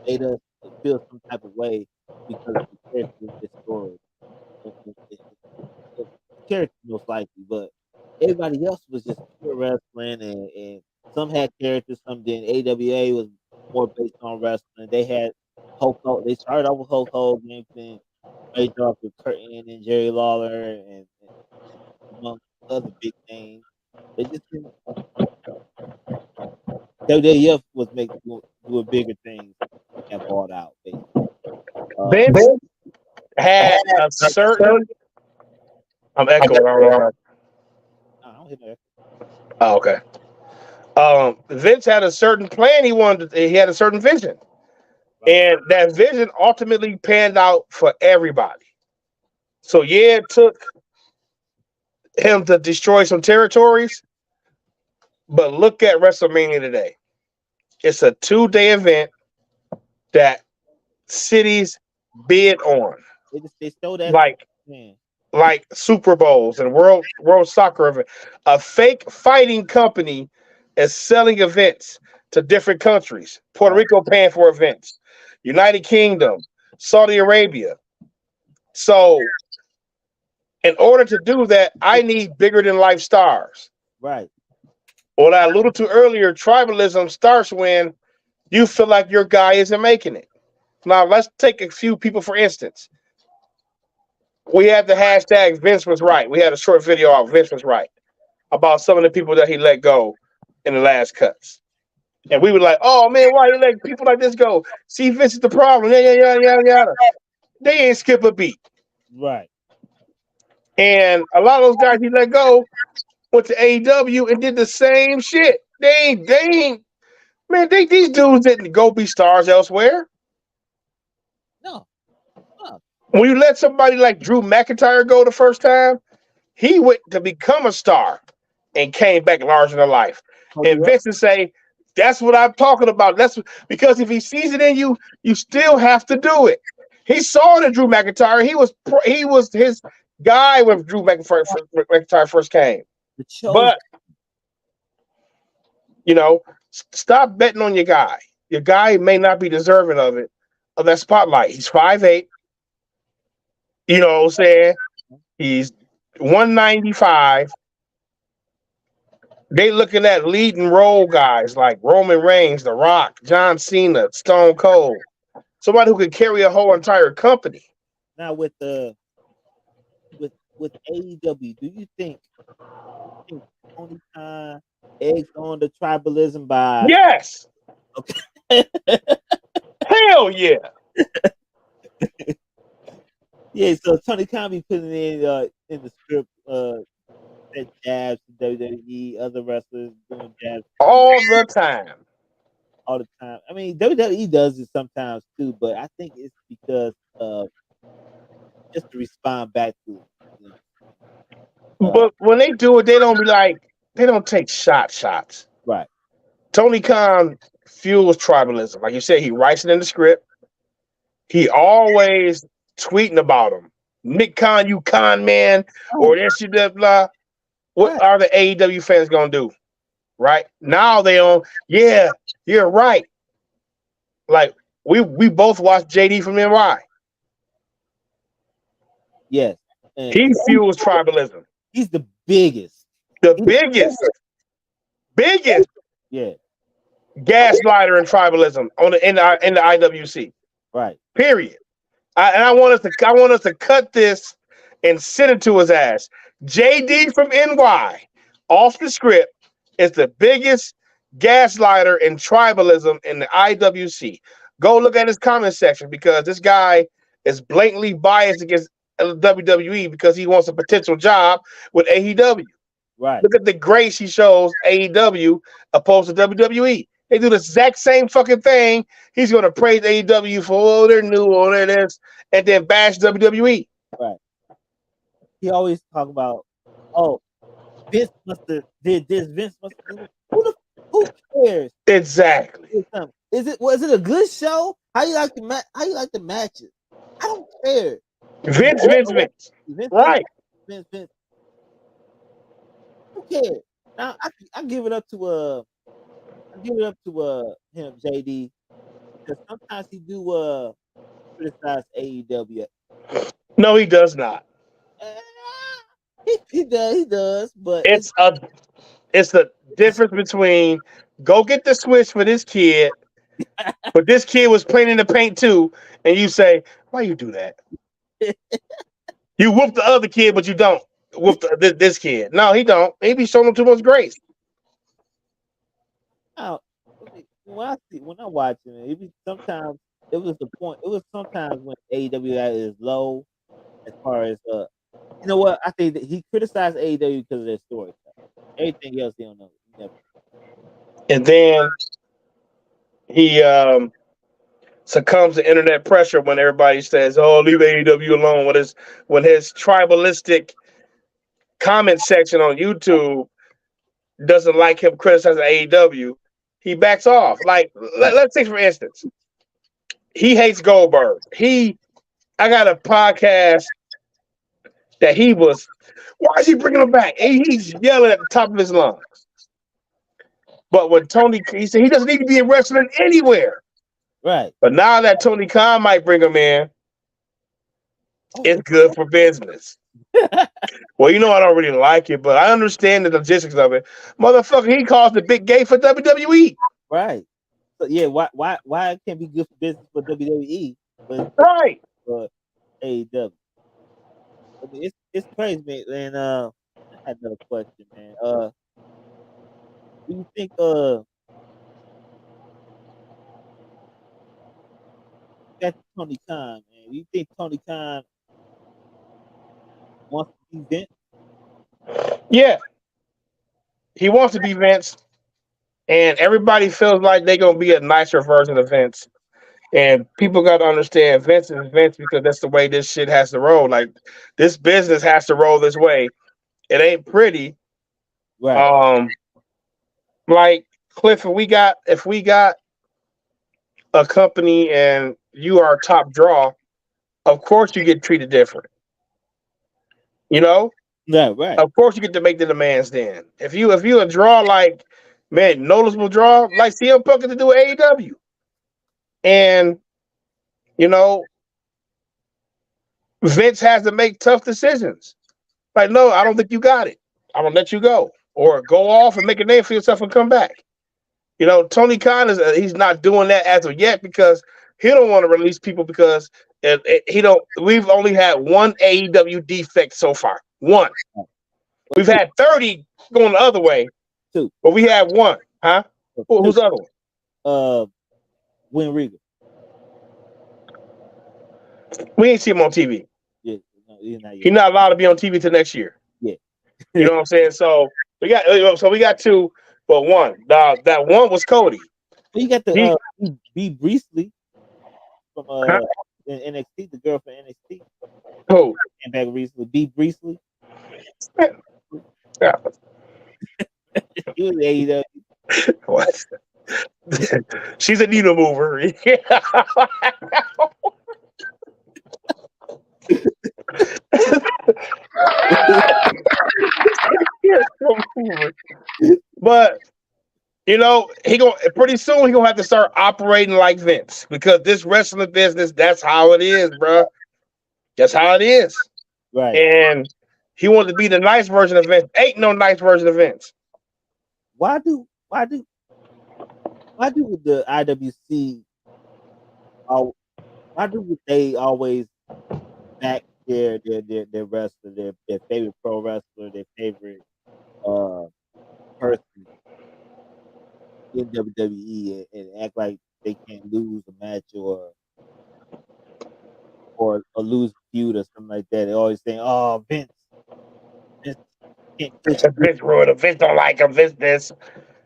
made us feel some type of way because of the character of this story. The character most likely, but everybody else was just pure wrestling, and some had characters, some didn't. AWA was more based on wrestling. They had Hulk Hogan. They started off with Hulk Hogan, then made off with Kurt Angle and Jerry Lawler, and among other big names. They just didn't. WWF was doing bigger things and bought out. Basically. Vince had a certain. I'm echoing. I don't know. I don't hear that. Oh, okay. Vince had a certain plan. He had a certain vision, and that vision ultimately panned out for everybody. So yeah, it took him to destroy some territories, but look at WrestleMania today. It's a 2-day event that cities bid on, They stole that. like Super Bowls and World Soccer event. A fake fighting company is selling events to different countries. Puerto Rico paying for events, United Kingdom, Saudi Arabia. So, in order to do that, I need bigger than life stars. Right. What I alluded to earlier, tribalism starts when you feel like your guy isn't making it. Now, let's take a few people, for instance. We had the hashtag Vince was right. We had a short video out, Vince was right, about some of the people that he let go in the last cuts. And we were like, oh, man, why you let people like this go? See, Vince is the problem. Yeah. They ain't skip a beat. Right. And a lot of those guys he let go went to AEW and did the same shit. They ain't, man, these dudes didn't go be stars elsewhere. No. When you let somebody like Drew McIntyre go the first time, he went to become a star and came back larger than life. And Vince would say, that's what I'm talking about. That's because if he sees it in you, you still have to do it. He saw it in Drew McIntyre. He was his guy when Drew McIntyre first came. But stop betting on your guy. Your guy may not be deserving of that spotlight. He's 5'8". You know what I'm saying? He's 195. They looking at leading role guys like Roman Reigns, The Rock, John Cena, Stone Cold. Somebody who could carry a whole entire company. Now with AEW, do you think Tony Khan eggs on the tribalism by? Yes. Okay. Hell yeah. Yeah, so Tony Khan be putting in the script that jabs to WWE, other wrestlers doing jabs all the time. All the time. I mean, WWE does it sometimes too, but I think it's because just to respond back to it. But when they do it, they don't take shots. Right. Tony Khan fuels tribalism. Like you said, he writes it in the script. He always tweeting about him. Nick Khan, you con man, or this shit, blah, blah. What are the AEW fans gonna do? Right? Now they on, yeah, you're right. Like we both watched JD from NY. Yes. He fuels tribalism. He's the biggest. Biggest. Yeah. Gaslighter in tribalism in the IWC. Right. Period. I want us to cut this and send it to his ass. JD from NY, off the script, is the biggest gaslighter in tribalism in the IWC. Go look at his comment section because this guy is blatantly biased against WWE because he wants a potential job with AEW. Right. Look at the grace he shows AEW opposed to WWE. They do the exact same fucking thing. He's going to praise AEW for, they're new, they're this, and then bash WWE. Right. He always talk about, Vince must have did this. Vince must have. Who cares? Exactly. Was it a good show? How you like the matches? I don't care. Vince. Right. Vince. Who cares? Now I give it up to him, JD, because sometimes he do criticize AEW. No, he does not. He does, but it's the difference between go get the switch for this kid, but this kid was playing in the paint too, and you say, why you do that? You whoop the other kid, but you don't. with this kid. No, he don't. He be showing him too much grace. Now, when I watch it, it was sometimes it was the point. It was sometimes when AEW is low as far as you know what I think that he criticized AEW because of their story. Everything else he don't know. He never. And then he succumbs to internet pressure when everybody says, "Oh, leave AEW alone." When his tribalistic comment section on YouTube doesn't like him criticizing AEW, he backs off. Like let's say for instance, he hates Goldberg. I got a podcast that he was. Why is he bringing him back? And he's yelling at the top of his lungs. But when he said he doesn't need to be in wrestling anywhere. Right. But now that Tony Khan might bring him in, it's good for business. Well, I don't really like it, but I understand the logistics of it. Motherfucker, he calls the big gay for WWE. Right. So yeah, why it can't be good for business for WWE, but right for AEW? I mean, it's crazy, man. And I had another question, man. Do you think that's Tony Khan, man? Do you think Tony Khan wants to be Vince? Yeah. He wants to be Vince. And everybody feels like they're gonna be a nicer version of Vince. And people got to understand Vince is Vince because that's the way this shit has to roll. Like this business has to roll this way. It ain't pretty. Right. Like Cliff, if we got a company and you are top draw, of course you get treated different. Yeah, right. Of course you get to make the demands then. If you a draw like noticeable draw, like CM Punk to do AEW. And Vince has to make tough decisions. Like, no, I don't think you got it. I'm gonna let you go. Or go off and make a name for yourself and come back. Tony Khan he's not doing that as of yet because he don't want to release people because he don't. We've only had one AEW defect so far. One. We've had 30 going the other way. Two. But we had one. Huh? Who's the other one? Win Regal. We ain't see him on TV. Yeah, no, he's not allowed to be on TV till next year. Yeah. You know what I'm saying? So we got two, but one. That one was Cody. Well, you got the B Priestley from NXT, the girl from NXT. Who? Came back recently. B Priestley. Yeah. He was AEW. What? She's a needle mover. But pretty soon he gonna have to start operating like Vince because this wrestling business, that's how it is, bro. That's how it is. Right. And he wanted to be the nice version of Vince. Ain't no nice version of Vince. Why do the IWC? Why do they always back their wrestler, their favorite pro wrestler, their favorite person in WWE and act like they can't lose a match or lose a feud or something like that? They always saying, "Oh, Vince can't push Vince ruined him. Vince don't like him. Vince this.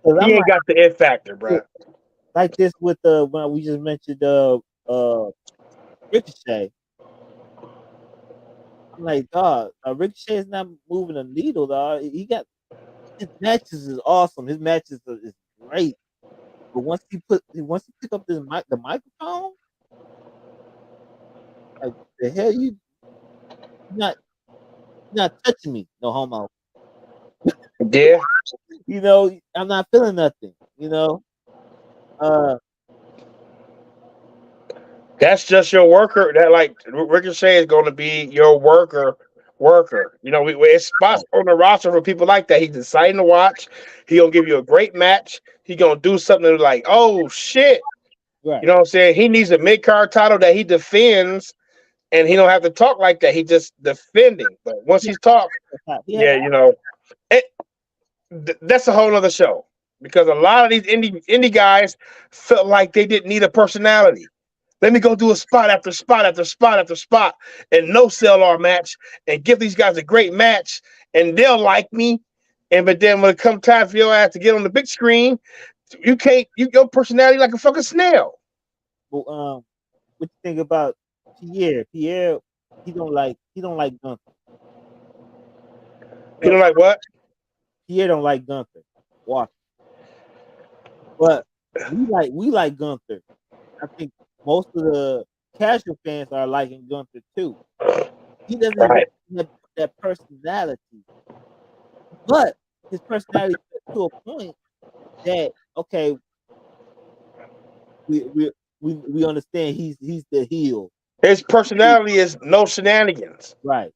He ain't got the it factor, bro." Like this with when we just mentioned Ricochet. I'm like, dog, Ricochet is not moving a needle, dog. He got his matches is awesome. His matches is great. But once he pick up the microphone, like the hell you're not touching me, no homo. Yeah. I'm not feeling nothing, That's just your worker. That like Ricochet is going to be your worker. It's spots on the roster for people like that. He's exciting to watch. He gonna give you a great match. He gonna do something like, oh shit, right. You know what I'm saying? He needs a mid card title that he defends and he don't have to talk like that. He just defending. But once he's talked, yeah, you know, it, that's a whole other show because a lot of these indie guys felt like they didn't need a personality. Let me go do a spot after spot after spot after spot and no sell our match and give these guys a great match and they'll like me. And but then when it comes time for your ass to get on the big screen, you can't. Your personality like a fucking snail. Well, what you think about Pierre? Pierre, he don't like Gunther. You don't like what? Pierre don't like Gunther. Watch. But we like Gunther. I think most of the casual fans are liking Gunther too. He doesn't have that personality, but his personality to a point that okay, we understand he's the heel. His personality is no shenanigans. Right.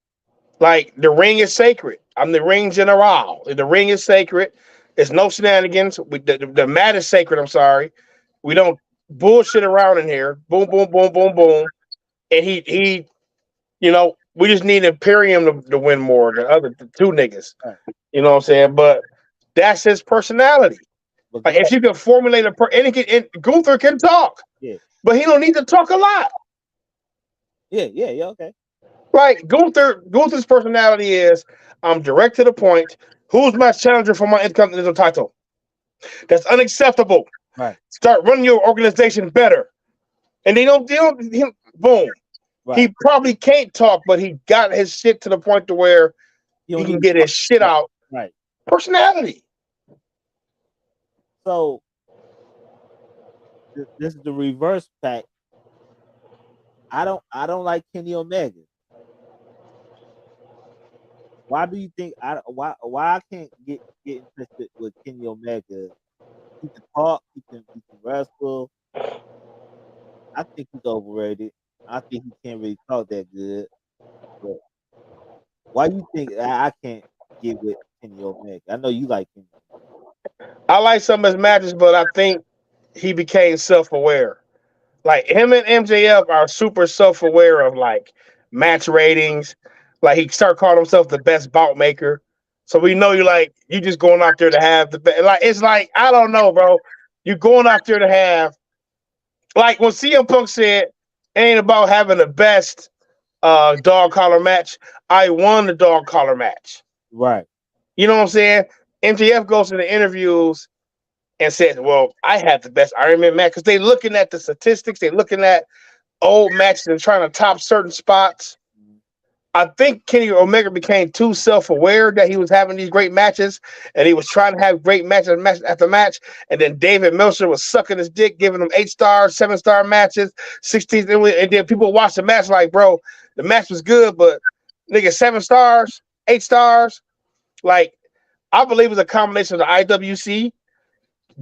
Like the ring is sacred. I'm the ring general. The ring is sacred. It's no shenanigans. The mat is sacred. I'm sorry. We don't bullshit around in here. Boom, boom, boom, boom, boom. And he, you know, we just need Imperium to win more than other two niggas. Right. You know what I'm saying? But that's his personality. Like if you can formulate and Gunther can talk, but he don't need to talk a lot. Yeah, okay. Like Gunther's personality is, I'm direct to the point. Who's my challenger for my Intercontinental title? That's unacceptable. Right. Start running your organization better. And they don't boom. Right. He probably can't talk, but he got his shit to the point to where he can get his shit out. Right. Personality. So this is the reverse fact. I don't like Kenny Omega. Why do you think why I can't get interested with Kenny Omega? He can talk, he can wrestle. I think he's overrated. I think he can't really talk that good. But why do you think I can't get with Kenny Omega? I know you like Kenny. I like some of his matches, but I think he became self-aware. Like him and MJF are super self-aware of like match ratings. Like he started calling himself the best bout maker. So we know you just going out there to have the best. Like it's like I don't know, bro. You going out there to have like when CM Punk said, it ain't about having the best dog collar match. I won the dog collar match. Right. You know what I'm saying? MJF goes to the interviews and says, well, I had the best Iron Man match because they looking at the statistics, they looking at old matches and trying to top certain spots. I think Kenny Omega became too self-aware that he was having these great matches and he was trying to have great matches match after match. And then David Meltzer was sucking his dick, giving him 8-star, 7-star matches, 16. And then people watch the match like, bro, the match was good, but nigga, 7 stars, 8 stars. Like, I believe it was a combination of the IWC,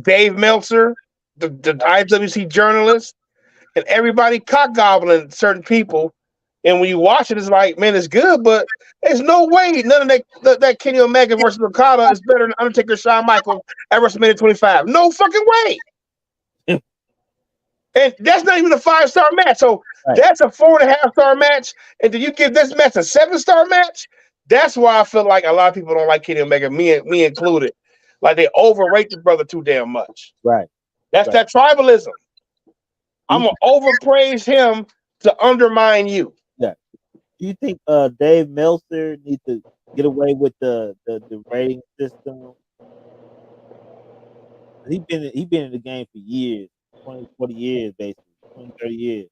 Dave Meltzer, the IWC journalist, and everybody cock gobbling certain people. And when you watch it, it's like, man, it's good, but there's no way none of that Kenny Omega versus Okada is better than Undertaker Shawn Michaels at WrestleMania 25. No fucking way. And that's not even a 5-star match. So that's a 4.5-star match. And do you give this match a 7-star match? That's why I feel like a lot of people don't like Kenny Omega, me included. Like they overrate the brother too damn much. Right. That's that tribalism. I'm gonna overpraise him to undermine you. Yeah. Do you think Dave Meltzer needs to get away with the rating system? He's been in the game for years, 20, 40 years, basically, 20, 30 years.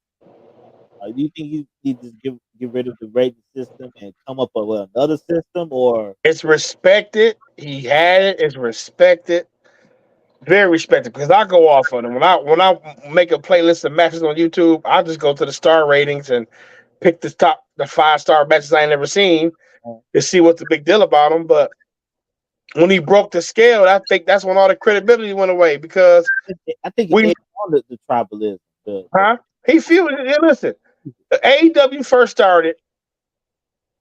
Do you think he just get rid of the rating system and come up with another system, or it's respected? He had it. It's respected, very respected. Because I go off on him when I make a playlist of matches on YouTube. I just go to the star ratings and pick the 5-star matches I ain't never seen to see what's the big deal about them. But when he broke the scale, I think that's when all the credibility went away because I think he on the tribalism. He feels. Listen, the AEW first started.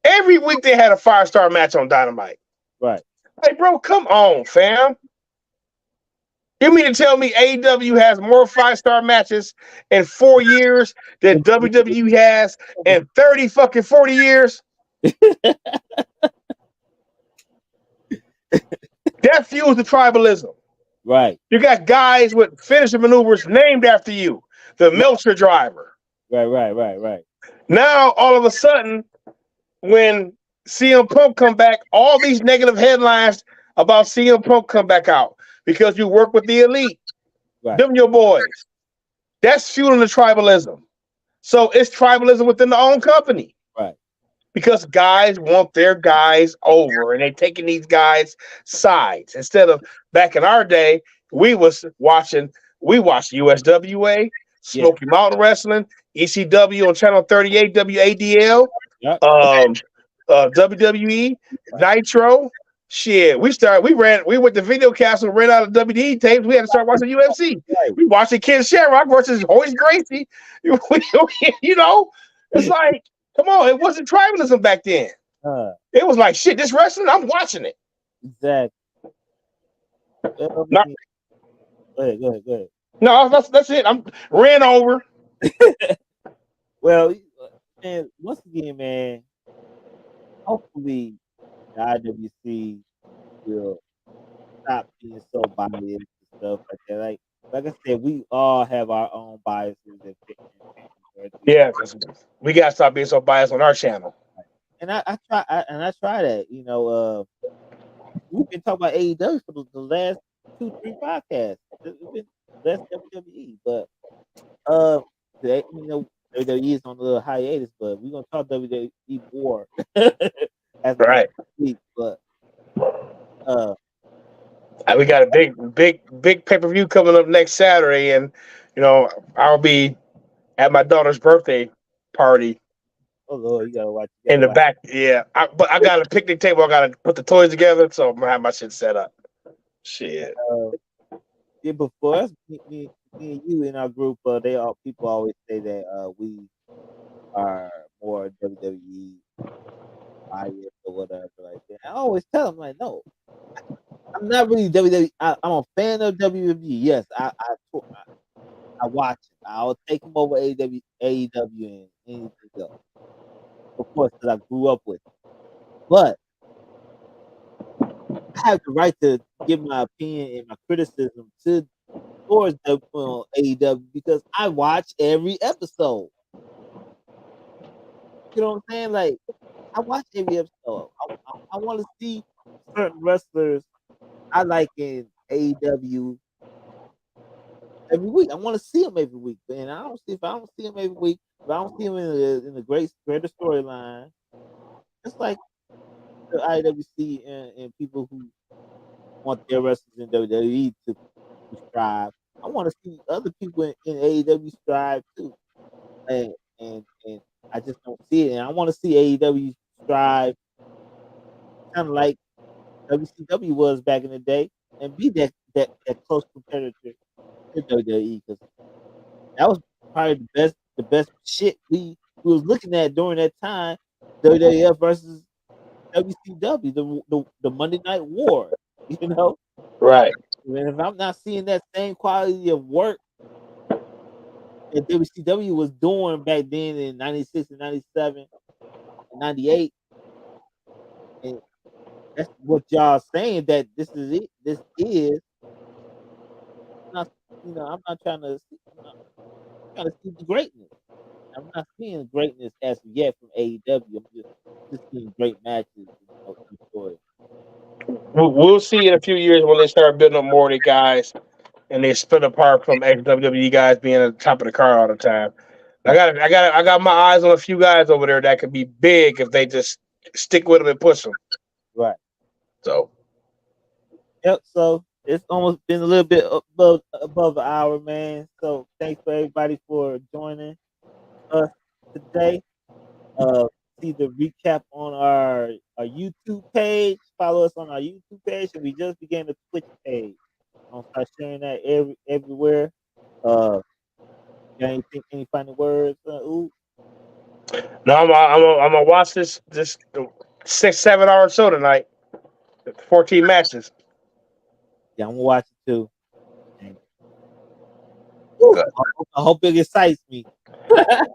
Every week they had a 5-star match on Dynamite. Right. Hey, bro, come on, fam. You mean to tell me AEW has more 5-star matches in 4 years than WWE has in 30 fucking 40 years? That fuels the tribalism. Right. You got guys with finishing maneuvers named after you, the Meltzer driver. Right. Now, all of a sudden, when CM Punk come back, all these negative headlines about CM Punk come back out because you work with the elite. Right. Them your boys. That's fueling the tribalism. So it's tribalism within the own company. Right. Because guys want their guys over and they're taking these guys' sides. Instead of back in our day, we watched USWA, Smoky Mountain Wrestling, ECW on Channel 38, WADL, Yep. WWE, Nitro. Shit, we went to video castle, ran out of WWE tapes. We had to start watching UFC. Right. We watched Ken Shamrock versus Horace Gracie. You know, it's like, come on, it wasn't tribalism back then. It was like, shit, this wrestling, I'm watching it. Exactly. Go ahead. No, that's it. I'm ran over. Well, man, once again, man, hopefully the IWC will stop being so biased and stuff like that. Like I said, we all have our own biases and yeah, we gotta stop being so biased on our channel. And I try that. You know, we've been talking about AEW for the last 2-3 podcasts. It's been less WWE, but you know, WWE is on a little hiatus, but we're gonna talk WWE more as right. Week, but we got a big pay-per-view coming up next Saturday, and you know, I'll be at my daughter's birthday party. Oh Lord, you gotta watch in the back. Yeah, but I got a picnic table. I gotta put the toys together, so I'm gonna have my shit set up. Shit. Yeah, before us, me and you in our group, people always say that we are more WWE biased or whatever like that. I always tell them like, no, I'm not really WWE. I'm a fan of WWE. Yes, I watch it. I'll take them over AEW and anything else. Of course, because I grew up with it. But I have the right to give my opinion and my criticism towards AEW because I watch every episode. You know what I'm saying? Like, I watch every episode. I want to see certain wrestlers I like in AEW every week. I want to see them every week, and I don't see them every week. If I don't see them in the greater storyline, it's like the IWC and people who want their wrestlers in WWE to strive. I want to see other people in AEW strive too, and I just don't see it. And I want to see AEW strive, kind of like WCW was back in the day, and be that close competitor to WWE because that was probably the best shit we was looking at during that time. WWF versus WCW, the Monday Night War, you know. Right. And if I'm not seeing that same quality of work that WCW was doing back then in 96 and 97 and 98, and that's what y'all saying that this is it. This is not, I'm not trying to see the greatness. I'm not seeing greatness as of yet from AEW. I'm just seeing great matches. We'll see in a few years when they start building up more of the guys and they split apart from ex-WWE guys being at the top of the card all the time. I got my eyes on a few guys over there that could be big if they just stick with them and push them. Right. So. Yep. So it's almost been a little bit above an hour, man. So thanks for everybody for joining us today. See the recap on our YouTube page. Follow us on our YouTube page, and we just began the Twitch page. I'm gonna start sharing that everywhere. Got any final words? No, I'm gonna watch this 6-7 hour show tonight. 14 matches. Yeah, I'm gonna watch it too. Good. I hope it excites me. I'm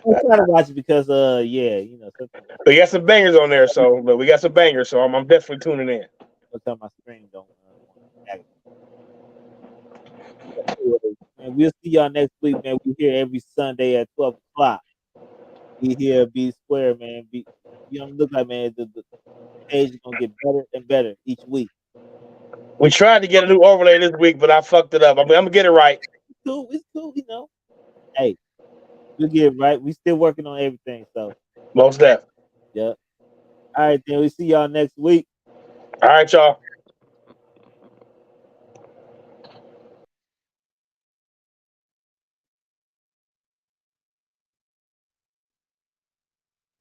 trying to watch it because yeah, you know, sometimes We got some bangers on there, but we got some bangers, so I'm definitely tuning in. my stream don't want to anyway, man, we'll see y'all next week, man. We here every Sunday at 12 o'clock. Be here, be square, man. Be on the lookout, man. The page is gonna get better and better each week. We tried to get a new overlay this week, but I fucked it up. I'm gonna get it right. It's cool, you know. Hey, we'll get it right. We still working on everything, so Most definitely. yeah. All right, then we see y'all next week. All right, y'all.